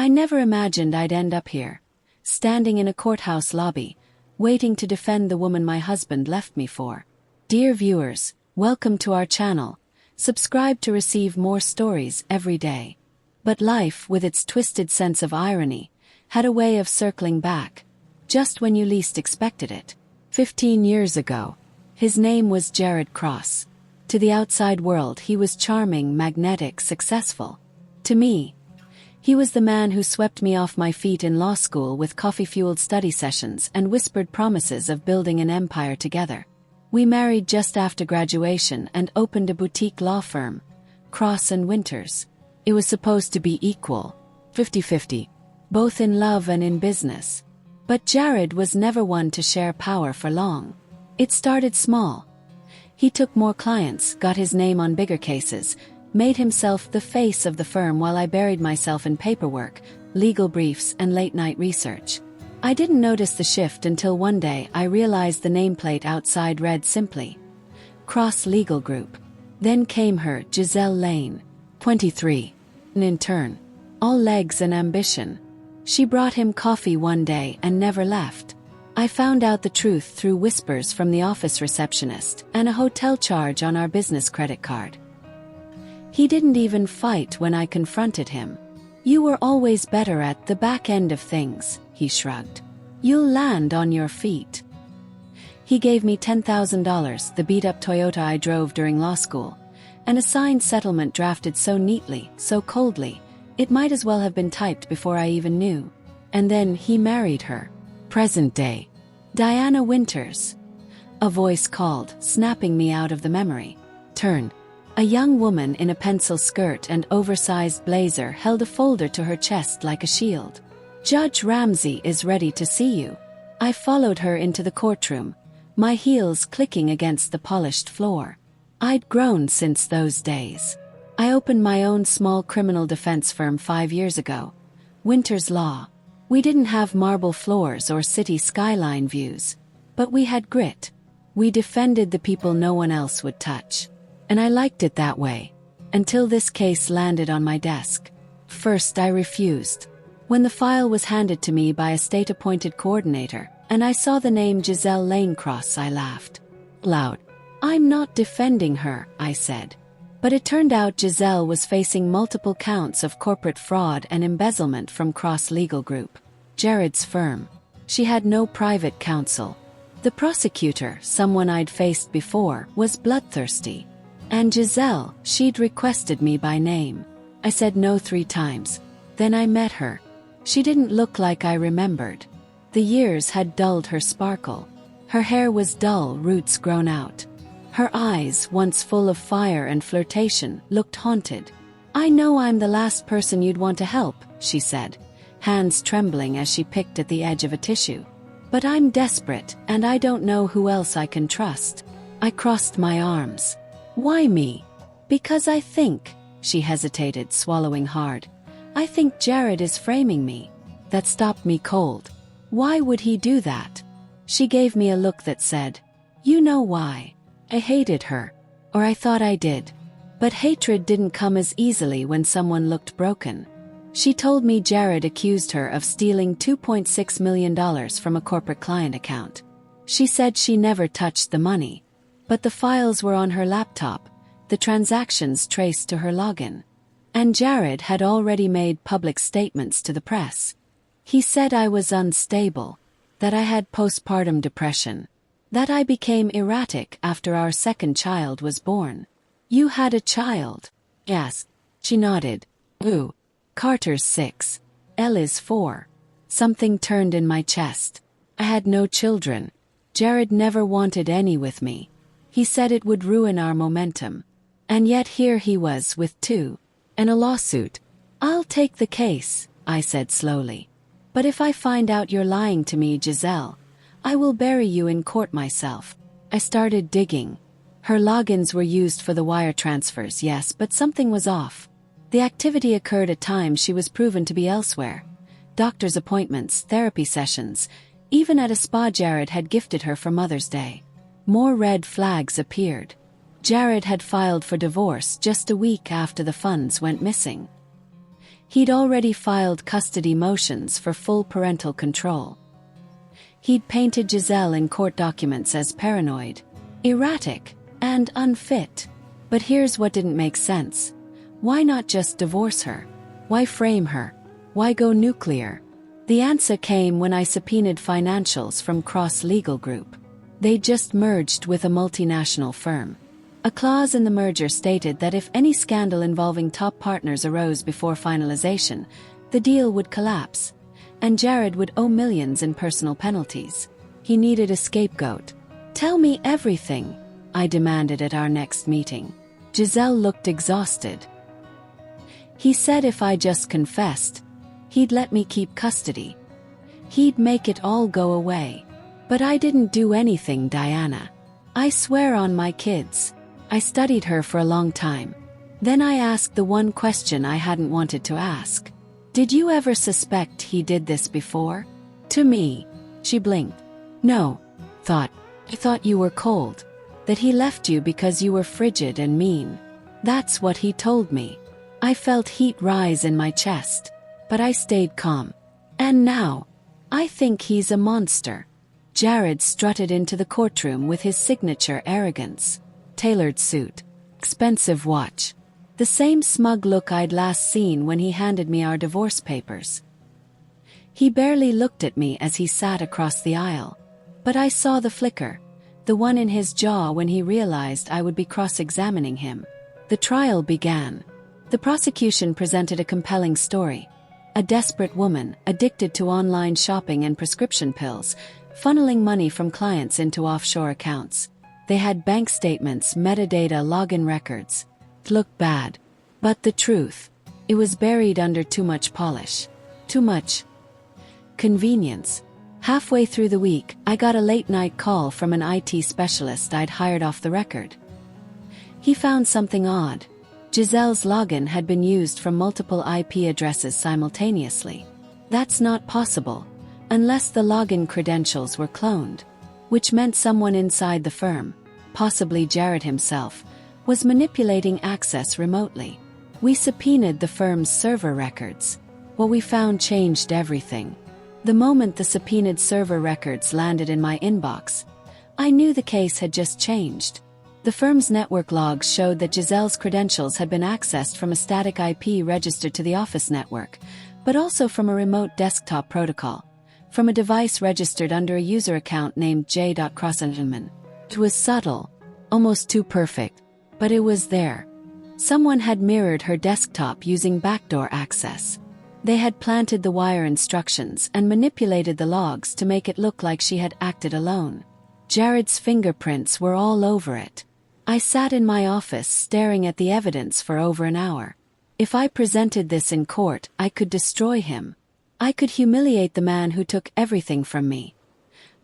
I never imagined I'd end up here, standing in a courthouse lobby, waiting to defend the woman my husband left me for. Dear viewers, welcome to our channel. Subscribe to receive more stories every day. But life, with its twisted sense of irony, had a way of circling back, just when you least expected it. 15 years ago, his name was Jared Cross. To the outside world, he was charming, magnetic, successful. To me, he was the man who swept me off my feet in law school with coffee-fueled study sessions and whispered promises of building an empire together. We married just after graduation and opened a boutique law firm, Cross & Winters. It was supposed to be equal, 50-50, both in love and in business. But Jared was never one to share power for long. It started small. He took more clients, got his name on bigger cases, made himself the face of the firm while I buried myself in paperwork, legal briefs, and late-night research. I didn't notice the shift until one day I realized the nameplate outside read simply, Cross Legal Group. Then came her, Giselle Lane, 23, an intern, all legs and ambition. She brought him coffee one day and never left. I found out the truth through whispers from the office receptionist and a hotel charge on our business credit card. He didn't even fight when I confronted him. You were always better at the back end of things, he shrugged. You'll land on your feet. He gave me $10,000, the beat-up Toyota I drove during law school, and a signed settlement drafted so neatly, so coldly, it might as well have been typed before I even knew. And then he married her. Present day. Diana Winters. A voice called, snapping me out of the memory. Turn. A young woman in a pencil skirt and oversized blazer held a folder to her chest like a shield. Judge Ramsey is ready to see you. I followed her into the courtroom, my heels clicking against the polished floor. I'd grown since those days. I opened my own small criminal defense firm 5 years ago, Winters Law. We didn't have marble floors or city skyline views, but we had grit. We defended the people no one else would touch. And I liked it that way, until this case landed on my desk. First I refused. When the file was handed to me by a state-appointed coordinator, and I saw the name Giselle Lane Cross, I laughed loud. I'm not defending her, I said. But it turned out Giselle was facing multiple counts of corporate fraud and embezzlement from Cross Legal Group, Jared's firm. She had no private counsel. The prosecutor, someone I'd faced before, was bloodthirsty. And Giselle, she'd requested me by name. I said no 3 times. Then I met her. She didn't look like I remembered. The years had dulled her sparkle. Her hair was dull, roots grown out. Her eyes, once full of fire and flirtation, looked haunted. I know I'm the last person you'd want to help, she said, hands trembling as she picked at the edge of a tissue. But I'm desperate, and I don't know who else I can trust. I crossed my arms. Why me? Because I think, she hesitated, swallowing hard. I think Jared is framing me. That stopped me cold. Why would he do that? She gave me a look that said, you know why. I hated her. Or I thought I did. But hatred didn't come as easily when someone looked broken. She told me Jared accused her of stealing $2.6 million from a corporate client account. She said she never touched the money. But the files were on her laptop, the transactions traced to her login. And Jared had already made public statements to the press. He said I was unstable, that I had postpartum depression, that I became erratic after our second child was born. You had a child? Yes. She nodded. Ooh. Carter's 6. Ella's 4. Something turned in my chest. I had no children. Jared never wanted any with me. He said it would ruin our momentum. And yet here he was with 2. And a lawsuit. I'll take the case, I said slowly. But if I find out you're lying to me, Giselle, I will bury you in court myself. I started digging. Her logins were used for the wire transfers, yes, but something was off. The activity occurred at times she was proven to be elsewhere. Doctor's appointments, therapy sessions, even at a spa Jared had gifted her for Mother's Day. More red flags appeared. Jared had filed for divorce just a week after the funds went missing. He'd already filed custody motions for full parental control. He'd painted Giselle in court documents as paranoid, erratic, and unfit. But here's what didn't make sense. Why not just divorce her? Why frame her? Why go nuclear? The answer came when I subpoenaed financials from Cross Legal Group. They just merged with a multinational firm. A clause in the merger stated that if any scandal involving top partners arose before finalization, the deal would collapse, and Jared would owe millions in personal penalties. He needed a scapegoat. "Tell me everything," I demanded at our next meeting. Giselle looked exhausted. He said if I just confessed, he'd let me keep custody. He'd make it all go away. But I didn't do anything, Diana. I swear on my kids. I studied her for a long time. Then I asked the one question I hadn't wanted to ask. "Did you ever suspect he did this before?" To me. She blinked. "No. I thought you were cold. That he left you because you were frigid and mean. That's what he told me." I felt heat rise in my chest. But I stayed calm. "And now, I think he's a monster." Jared strutted into the courtroom with his signature arrogance. Tailored suit. Expensive watch. The same smug look I'd last seen when he handed me our divorce papers. He barely looked at me as he sat across the aisle. But I saw the flicker, the one in his jaw when he realized I would be cross-examining him. The trial began. The prosecution presented a compelling story. A desperate woman, addicted to online shopping and prescription pills, funneling money from clients into offshore accounts. They had bank statements, metadata, login records. It looked bad. But the truth, it was buried under too much polish. Too much convenience. Halfway through the week, I got a late-night call from an IT specialist I'd hired off the record. He found something odd. Giselle's login had been used from multiple IP addresses simultaneously. That's not possible, unless the login credentials were cloned, which meant someone inside the firm, possibly Jared himself, was manipulating access remotely. We subpoenaed the firm's server records. What we found changed everything. The moment the subpoenaed server records landed in my inbox, I knew the case had just changed. The firm's network logs showed that Giselle's credentials had been accessed from a static IP registered to the office network, but also from a remote desktop protocol, from a device registered under a user account named J.Crossengelman. It was subtle, almost too perfect, but it was there. Someone had mirrored her desktop using backdoor access. They had planted the wire instructions and manipulated the logs to make it look like she had acted alone. Jared's fingerprints were all over it. I sat in my office staring at the evidence for over an hour. If I presented this in court, I could destroy him. I could humiliate the man who took everything from me.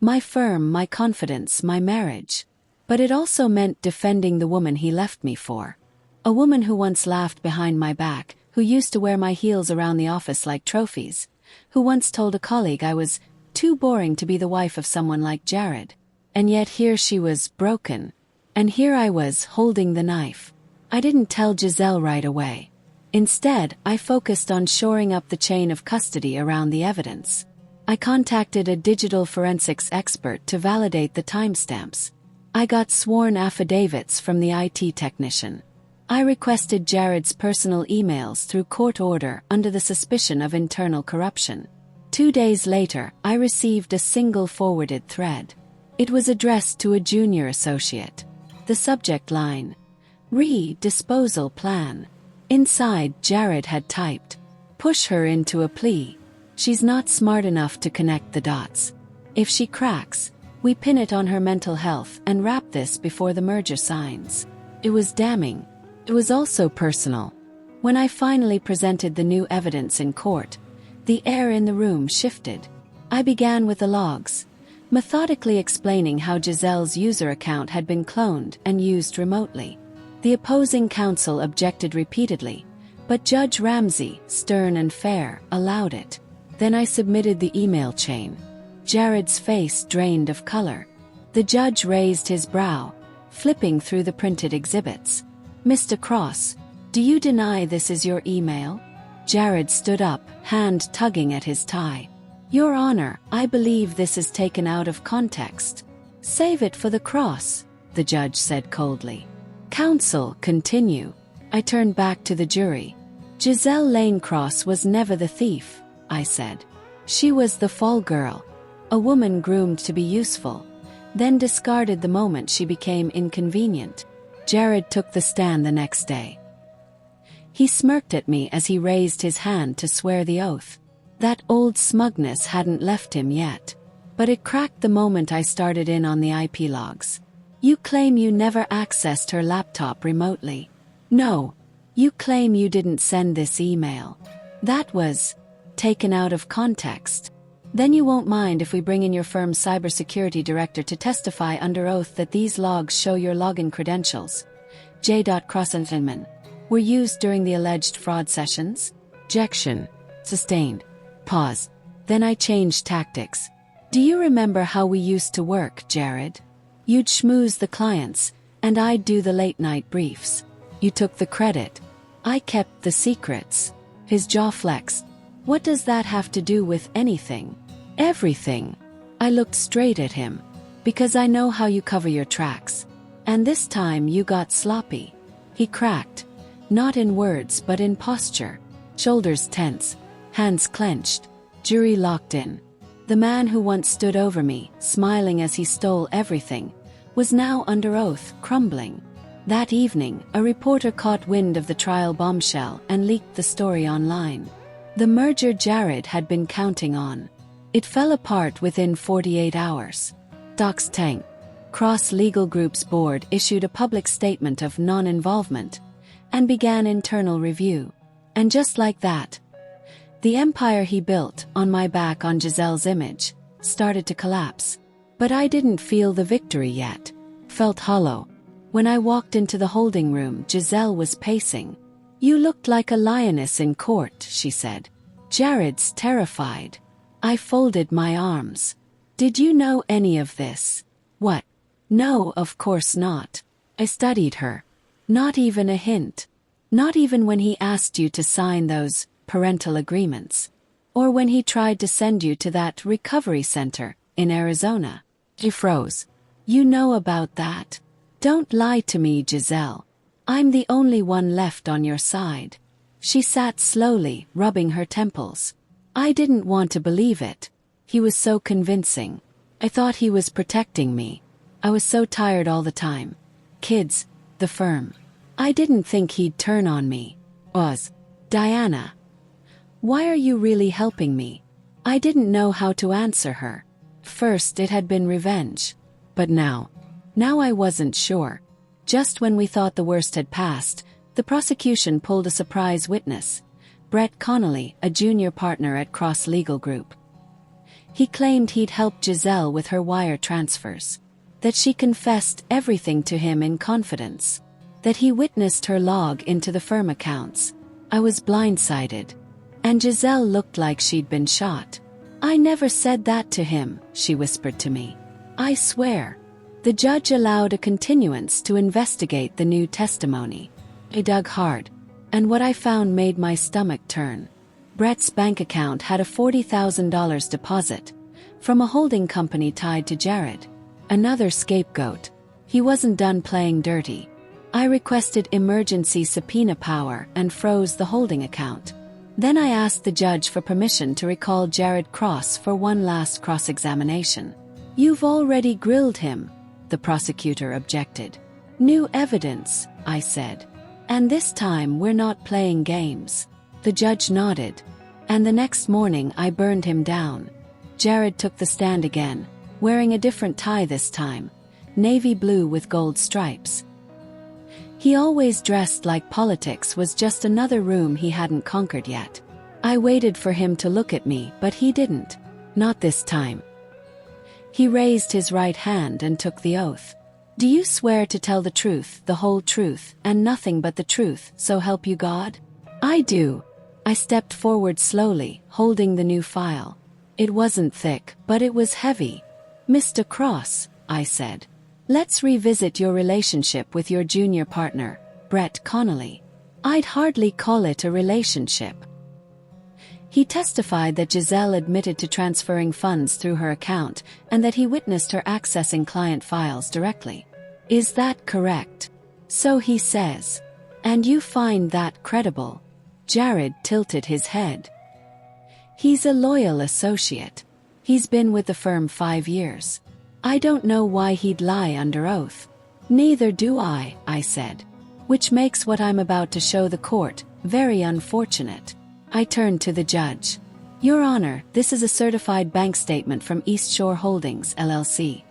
My firm, my confidence, my marriage. But it also meant defending the woman he left me for. A woman who once laughed behind my back, who used to wear my heels around the office like trophies, who once told a colleague I was too boring to be the wife of someone like Jared. And yet here she was, broken. And here I was, holding the knife. I didn't tell Giselle right away. Instead, I focused on shoring up the chain of custody around the evidence. I contacted a digital forensics expert to validate the timestamps. I got sworn affidavits from the IT technician. I requested Jared's personal emails through court order under the suspicion of internal corruption. 2 days later, I received a single forwarded thread. It was addressed to a junior associate. The subject line: Re-disposal plan. Inside, Jared had typed, "Push her into a plea. She's not smart enough to connect the dots. If she cracks, we pin it on her mental health and wrap this before the merger signs." It was damning. It was also personal. When I finally presented the new evidence in court, the air in the room shifted. I began with the logs, methodically explaining how Giselle's user account had been cloned and used remotely. The opposing counsel objected repeatedly, but Judge Ramsey, stern and fair, allowed it. Then I submitted the email chain. Jared's face drained of color. The judge raised his brow, flipping through the printed exhibits. "Mr. Cross, do you deny this is your email?" Jared stood up, hand tugging at his tie. Your Honor, I believe this is taken out of context. Save it for the cross, the judge said coldly. Counsel, continue. I turned back to the jury. Giselle Lanecross was never the thief, I said. She was the fall girl, a woman groomed to be useful, then discarded the moment she became inconvenient. Jared took the stand the next day. He smirked at me as he raised his hand to swear the oath. That old smugness hadn't left him yet. But it cracked the moment I started in on the IP logs. You claim you never accessed her laptop remotely. No. You claim you didn't send this email. That was taken out of context. Then you won't mind if we bring in your firm's cybersecurity director to testify under oath that these logs show your login credentials, J. Crossenman, were used during the alleged fraud sessions? Objection. Sustained. Pause. Then I changed tactics. Do you remember how we used to work, Jared? You'd schmooze the clients, and I'd do the late-night briefs. You took the credit. I kept the secrets. His jaw flexed. What does that have to do with anything? Everything. I looked straight at him. Because I know how you cover your tracks. And this time you got sloppy. He cracked. Not in words but in posture. Shoulders tense. Hands clenched. Jury locked in. The man who once stood over me, smiling as he stole everything, was now under oath, crumbling. That evening, a reporter caught wind of the trial bombshell and leaked the story online. The merger Jared had been counting on. It fell apart within 48 hours. Docs Tank, Cross Legal Group's board issued a public statement of non-involvement and began internal review. And just like that, the empire he built, on my back on Giselle's image, started to collapse. But I didn't feel the victory yet. Felt hollow. When I walked into the holding room, Giselle was pacing. You looked like a lioness in court, she said. Jared's terrified. I folded my arms. Did you know any of this? What? No, of course not. I studied her. Not even a hint. Not even when he asked you to sign those parental agreements. Or when he tried to send you to that recovery center in Arizona. He froze. You know about that? Don't lie to me, Giselle. I'm the only one left on your side. She sat slowly, rubbing her temples. I didn't want to believe it. He was so convincing. I thought he was protecting me. I was so tired all the time. Kids, the firm. I didn't think he'd turn on me. Diana. Why are you really helping me? I didn't know how to answer her. First it had been revenge. But now I wasn't sure. Just when we thought the worst had passed, the prosecution pulled a surprise witness, Brett Connolly, a junior partner at Cross Legal Group. He claimed he'd helped Giselle with her wire transfers, that she confessed everything to him in confidence, that he witnessed her log into the firm accounts. I was blindsided. And Giselle looked like she'd been shot. I never said that to him, she whispered to me. I swear. The judge allowed a continuance to investigate the new testimony. I dug hard, and what I found made my stomach turn. Brett's bank account had a $40,000 deposit from a holding company tied to Jared. Another scapegoat. He wasn't done playing dirty. I requested emergency subpoena power and froze the holding account. Then I asked the judge for permission to recall Jared Cross for one last cross-examination. You've already grilled him, the prosecutor objected. New evidence, I said. And this time we're not playing games. The judge nodded. And the next morning I burned him down. Jared took the stand again, wearing a different tie this time, navy blue with gold stripes. He always dressed like politics was just another room he hadn't conquered yet. I waited for him to look at me, but he didn't. Not this time. He raised his right hand and took the oath. Do you swear to tell the truth, the whole truth, and nothing but the truth, so help you God? I do. I stepped forward slowly, holding the new file. It wasn't thick, but it was heavy. Mr. Cross, I said. Let's revisit your relationship with your junior partner, Brett Connolly. I'd hardly call it a relationship. He testified that Giselle admitted to transferring funds through her account and that he witnessed her accessing client files directly. Is that correct? So he says. And you find that credible? Jared tilted his head. He's a loyal associate. He's been with the firm 5 years. I don't know why he'd lie under oath. Neither do I said. Which makes what I'm about to show the court very unfortunate. I turned to the judge. Your Honor, this is a certified bank statement from East Shore Holdings, LLC,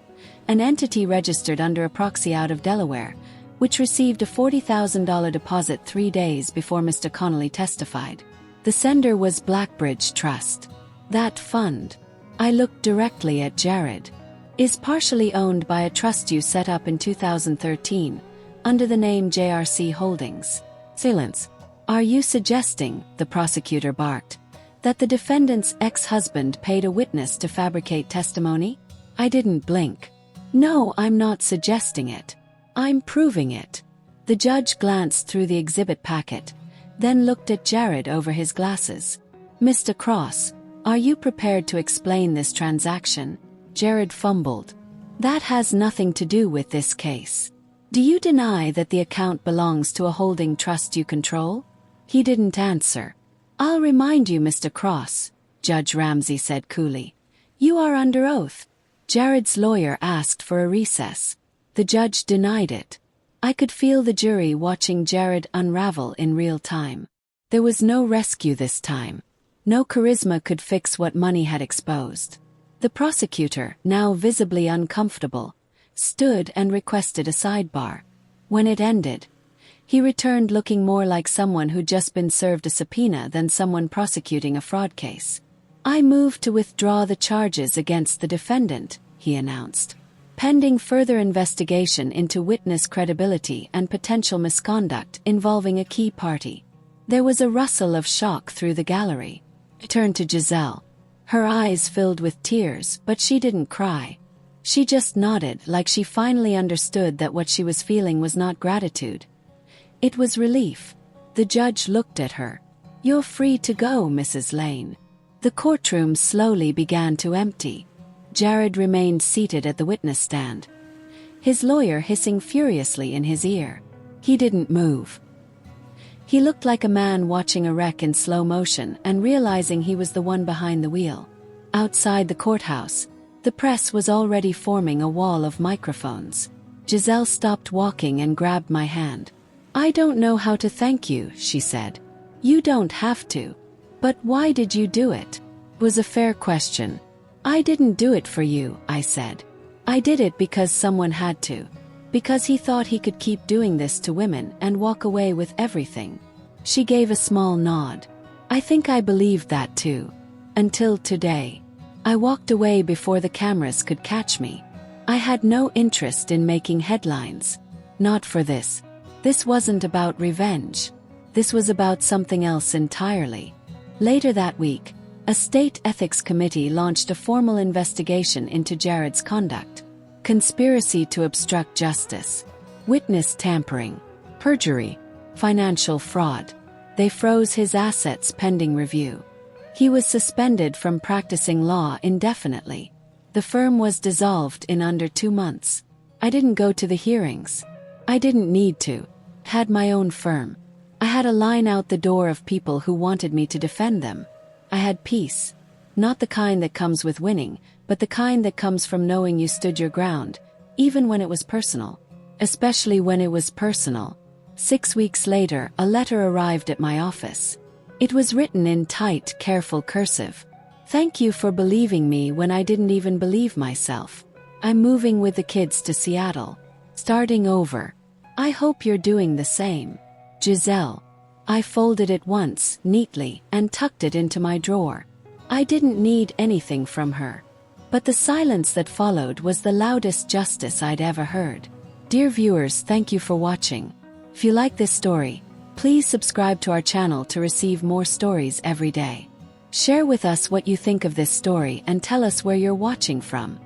an entity registered under a proxy out of Delaware, which received a $40,000 deposit 3 days before Mr. Connolly testified. The sender was Blackbridge Trust. That fund, I looked directly at Jared, is partially owned by a trust you set up in 2013, under the name JRC Holdings. Silence. Are you suggesting, the prosecutor barked, that the defendant's ex-husband paid a witness to fabricate testimony? I didn't blink. No, I'm not suggesting it. I'm proving it. The judge glanced through the exhibit packet, then looked at Jared over his glasses. Mr. Cross, are you prepared to explain this transaction? Jared fumbled. That has nothing to do with this case. Do you deny that the account belongs to a holding trust you control? He didn't answer. I'll remind you, Mr. Cross, Judge Ramsey said coolly. You are under oath. Jared's lawyer asked for a recess. The judge denied it. I could feel the jury watching Jared unravel in real time. There was no rescue this time. No charisma could fix what money had exposed. The prosecutor, now visibly uncomfortable, stood and requested a sidebar. When it ended, he returned looking more like someone who'd just been served a subpoena than someone prosecuting a fraud case. I move to withdraw the charges against the defendant, he announced, pending further investigation into witness credibility and potential misconduct involving a key party. There was a rustle of shock through the gallery. I turned to Giselle. Her eyes filled with tears, but she didn't cry. She just nodded like she finally understood that what she was feeling was not gratitude. It was relief. The judge looked at her. You're free to go, Mrs. Lane. The courtroom slowly began to empty. Jared remained seated at the witness stand, his lawyer hissing furiously in his ear. He didn't move. He looked like a man watching a wreck in slow motion and realizing he was the one behind the wheel. Outside the courthouse, the press was already forming a wall of microphones. Giselle stopped walking and grabbed my hand. I don't know how to thank you, she said. You don't have to. But why did you do it? It was a fair question. I didn't do it for you, I said. I did it because someone had to. Because he thought he could keep doing this to women and walk away with everything. She gave a small nod. I think I believed that too. Until today. I walked away before the cameras could catch me. I had no interest in making headlines. Not for this. This wasn't about revenge. This was about something else entirely. Later that week, a state ethics committee launched a formal investigation into Jared's conduct. Conspiracy to obstruct justice, witness tampering, perjury, financial fraud. They froze his assets pending review. He was suspended from practicing law indefinitely. The firm was dissolved in under 2 months. I didn't go to the hearings. I didn't need to. Had my own firm. I had a line out the door of people who wanted me to defend them. I had peace. Not the kind that comes with winning, but the kind that comes from knowing you stood your ground, even when it was personal. Especially when it was personal. 6 weeks later, a letter arrived at my office. It was written in tight, careful cursive. Thank you for believing me when I didn't even believe myself. I'm moving with the kids to Seattle. Starting over. I hope you're doing the same. Giselle. I folded it once, neatly, and tucked it into my drawer. I didn't need anything from her. But the silence that followed was the loudest justice I'd ever heard. Dear viewers, thank you for watching. If you like this story, please subscribe to our channel to receive more stories every day. Share with us what you think of this story and tell us where you're watching from.